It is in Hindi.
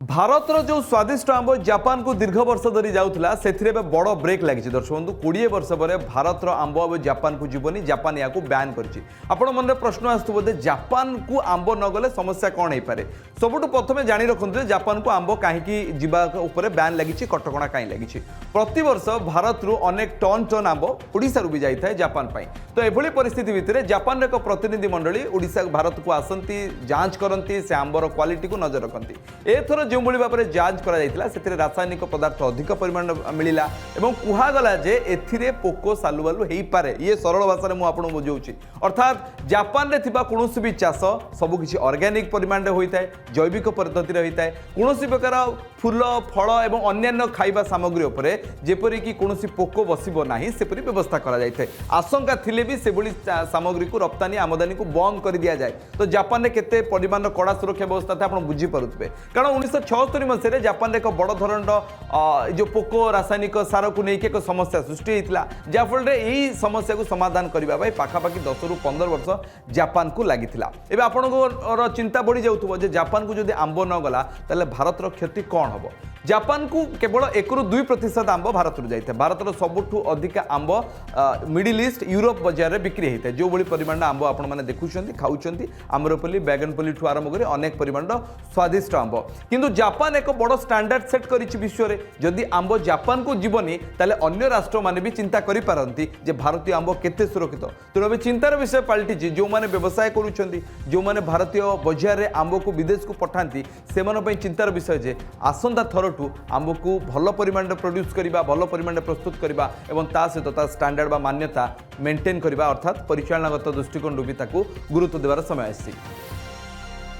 भारतर जो स्वादिष्ट आंब जापान को दीर्घ वर्ष धरी जाऊला से बड़ ब्रेक लगी दर्शक बंधु 20 वर्ष पर भारतर आंब अब जापान को जीवनी जापान या बैन कर मन में प्रश्न आसुबोधे जापान को आंब न गले समस्या कौन हो पारे सबुठ प्रथम जाणी रखते जापान को आंब कहीं जावापर बैन लगी कटका कहीं लगी प्रति वर्ष भारत अनेक टन टन आंब ओडिशा भी जाए जापान तो यह परिस्थिति भितर जापान एक प्रतिनिधि मंडली ओडिशा भारत को आसती जांच करती से आंबर क्वालिटी को नजर रखती एथर जो भाव में जांच कर रासायनिक पदार्थ अधिक परिमाण मिला और कहगला जे एथिरे पोको सालुबालु हो पारे ये सरल भाषा में आपको बुझाऊँ अर्थात जापान में कौन भी चाष सबकि अर्गानिक परिमाण होता है जैविक पद्धति होता है कौन प्रकार फूल फल और अन्य खाଇବା सामग्री उपरे जेपरिक कौन पोक बसब ना सेपरी व्यवस्था कर आशंका थिले भी से सामग्री को रप्तानी आमदानी को बंद कर दि जाए तो जापान में केते परिमाण कड़ा सुरक्षा व्यवस्था था आप बुझीपे कारण 1976 मसीह जापान एक बड़ धरण जो पोक रासायनिक सार को लेकिन एक समस्या सृष्टि होता जहाँफल यही समस्या को समाधान करने पाखापाखि 10 ରୁ 15 वर्ष जापान को लगी एवं आपंकर चिंता बढ़ी जाऊँ जापान को जब आंब न गला ताले भारतर क्षति कौन हम जापान को केवल 1 ରୁ 2% आंब भारत जाए भारतर सबुठ अधिक आंब मिडिल ईस्ट यूरोप बजार में बिक्री होता है जो भाई परिमाण आंब आपने देखुं खाऊँ आम्रपल्ली बैगनपल्ली ठू आरंभ कर अनेक परिमाण स्वादिष्ट आंब किंतु जापान एक बड़ स्टैंडर्ड सेट कर विश्व में जदि आंब जापान को जीवनी ताले अन्य राष्ट्र माने भी चिंता करिपारंती जे भारतीय आंब केते सुरक्षित तेणु अब चिंतार विषय पलटि जो मैंने व्यवसाय करुँच जो मैंने भारतीय बजार में आंब को विदेश को पठाती से चिंतार विषय जे आसंता थरठू आंब को भल परिमाण प्रोड्यूस करवा भल परिमाण प्रस्तुत करवा और ता सहित स्टैंडर्ड बा मान्यता मेंटेन करवा अर्थात परिचालनागत दृष्टिकोण भी गुरुत्व देवार समय आसी।